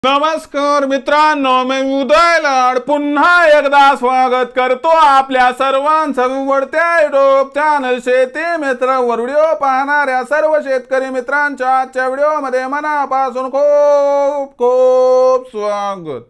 नमस्कार मित्रांनो, मी उदय लाड पुन्हा एकदा स्वागत करतो आपल्या सर्वांचं आवडत्या युट्यूब चॅनल शेती मित्रावर व्हिडिओ पाहणाऱ्या सर्व शेतकरी मित्रांच्या आजच्या व्हिडिओमध्ये मनापासून खूप खूप स्वागत।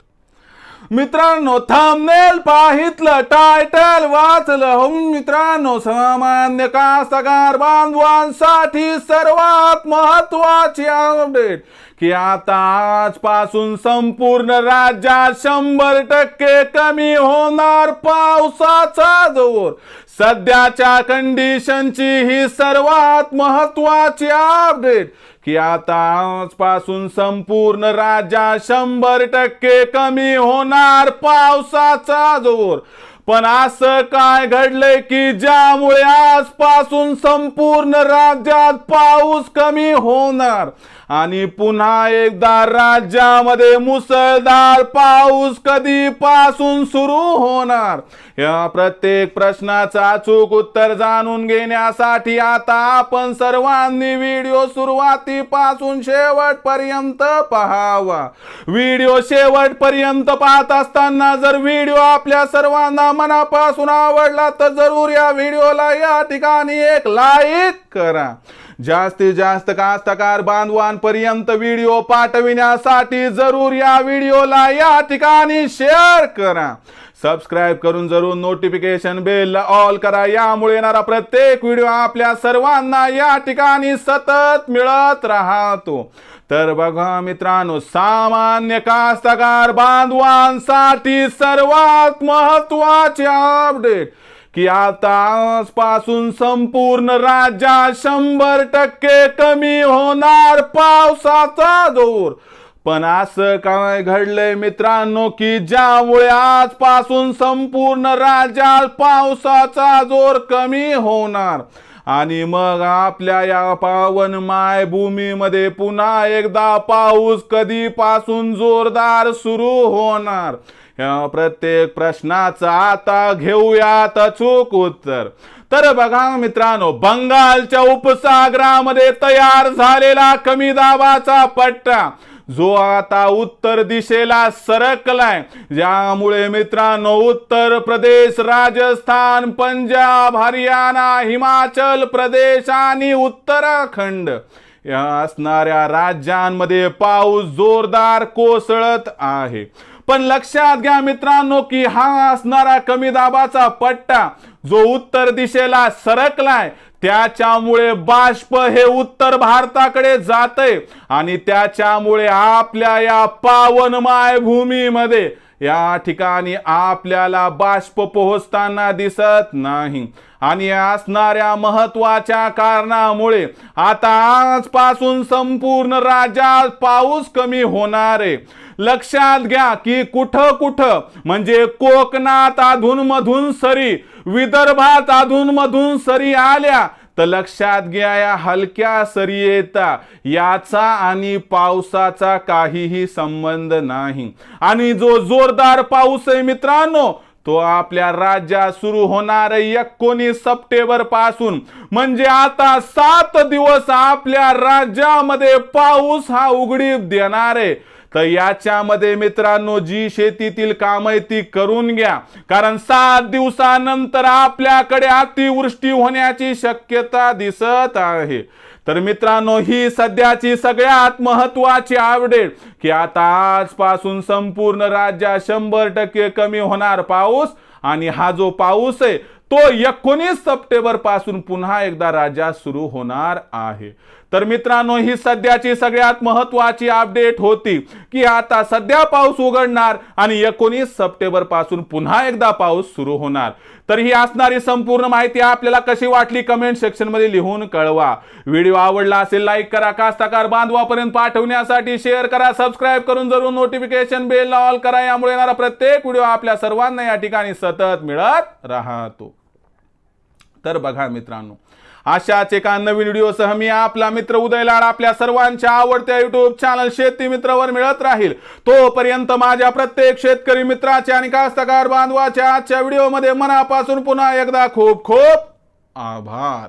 मित्रांनो, थंबनेल पाहितलं, टायटल वाचलं हो मित्रांनो, सामान्य कास्तकार बांधवांसाठी सर्वात महत्त्वाची अपडेट की आता आजपासून संपूर्ण राज्यात 100% कमी होणार पावसाचा जोर। सध्याच्या कंडिशनची ही सर्वात महत्त्वाची अपडेट की आता आजपासून संपूर्ण राज्यात 100% कमी होणार पावसाचा जोर। पण असं काय घडलंय की ज्यामुळे आजपासून संपूर्ण राज्यात पाऊस कमी होणार आणि पुन्हा एकदा राज्यामध्ये मुसळधार पाऊस कधीपासून सुरू होणार? या प्रत्येक प्रश्नाचं अचूक उत्तर जाणून घेण्यासाठी आता आपण सर्वांनी व्हिडिओ सुरुवातीपासून शेवटपर्यंत पाहावा। व्हिडिओ शेवटपर्यंत पाहत असताना जर व्हिडिओ आपल्या सर्वांना मनापासून आवडला तर जरूर या व्हिडिओला या ठिकाणी एक लाईक करा। जास्तीत जास्त कास्तकार बांधवांपर्यंत व्हिडिओ पाठविण्यासाठी जरूर या व्हिडिओला या ठिकाणी शेअर करा। सबस्क्राइब करून जरूर नोटिफिकेशन बेल ऑल करा, यामुळे येणारा प्रत्येक व्हिडिओ आपल्या सर्वांना या ठिकाणी सतत मिळत राहतो। तर बघा मित्रांनो, सामान्य कास्तकार बांधवांसाठी सर्वात महत्त्वाची अपडेट की आता आजपासून संपूर्ण राज्यात 100% कमी होणार पावसाचा जोर। पण असं काय घडलंय मित्रांनो की ज्यामुळे आजपासून संपूर्ण राज्यात पावसाचा जोर कमी होणार आणि मग आपल्या या पावन मायभूमीमध्ये पुन्हा एकदा पाऊस कधीपासून जोरदार सुरू होणार? या प्रत्येक प्रश्नाचं आता घेऊयात अचूक उत्तर। तर बघा मित्रांनो, बंगालच्या उपसागरामध्ये तयार झालेला कमी दाबाचा पट्टा जो आता उत्तर दिशेला सरकलाय, ज्यामुळे मित्रांनो उत्तर प्रदेश, राजस्थान, पंजाब, हरियाणा, हिमाचल प्रदेश आणि उत्तराखंड या असणाऱ्या राज्यांमध्ये पाऊस जोरदार कोसळत आहे। पण लक्षात घ्या मित्रांनो की हा असणारा कमी दाबाचा पट्टा जो उत्तर दिशेला सरकलाय त्याच्यामुळे बाष्प हे उत्तर भारताकडे जाते आणि त्याच्यामुळे आपल्या या पावन मायभूमीमध्ये या ठिकाणी आपल्याला बाष्प पोहोचताना दिसत नाही आणि असणाऱ्या महत्त्वाच्या कारणामुळे आता आजपासून संपूर्ण राज्यात पाऊस कमी होणार आहे। लक्षात घ्या की कुठं कुठं म्हणजे कोकणात अधूनमधून सरी, विदर्भात अधूनमधून सरी आल्या तर लक्षात घ्या या हलक्या सरी येता याचा आणि पावसाचा काहीही संबंध नाही आणि जो जोरदार पाऊस आहे मित्रांनो तो आपल्या राज्यात सुरू होणार आहे 19 सप्टेंबर पासून। म्हणजे आता 7 दिवस आपल्या राज्यामध्ये पाऊस हा उघडीप देणार आहे। तर याच्यामध्ये मित्रांनो जी शेतीतील काम आहे ती करून घ्या, कारण 7 दिवसानंतर आपल्याकडे अतिवृष्टी होण्याची शक्यता दिसत आहे। तर मित्रांनो, ही सध्याची सगळ्यात महत्त्वाची अपडेट की आता आजपासून संपूर्ण राज्यात 100% कमी होणार पाऊस आणि हा जो पाऊस आहे तो 19 सप्टेंबर पासून पुन्हा एकदा राज्यात सुरू होणार आहे। तर मित्रांनो, ही सध्याची सगळ्यात महत्त्वाची अपडेट होती की आता सध्या पाऊस उघडणार आणि 19 सप्टेंबर पासून पुन्हा एकदा पाऊस सुरू होणार। तर ही असणारी संपूर्ण माहिती आपल्याला कशी वाटली कमेंट सेक्शन मध्ये लिहून कळवा। व्हिडिओ आवडला असेल लाईक करा, कास्तकार बांधवापर्यंत पाठवण्यासाठी शेअर करा, सबस्क्राइब करून जरूर नोटिफिकेशन बेल ऑल करा, यामुळे येणारा प्रत्येक व्हिडिओ आपल्या सर्वांना या ठिकाणी सतत मिळत राहतो। तर बघा मित्रांनो, अशाच एका नवीन व्हिडिओसह मी आपला मित्र उदय लाड आपल्या सर्वांच्या आवडत्या युट्यूब चॅनल शेती मित्रवर मिळत राहील। तोपर्यंत माझ्या प्रत्येक शेतकरी मित्राचे आणि कास्तकार बांधवाच्या आजच्या व्हिडिओमध्ये मनापासून पुन्हा एकदा खूप खूप आभार।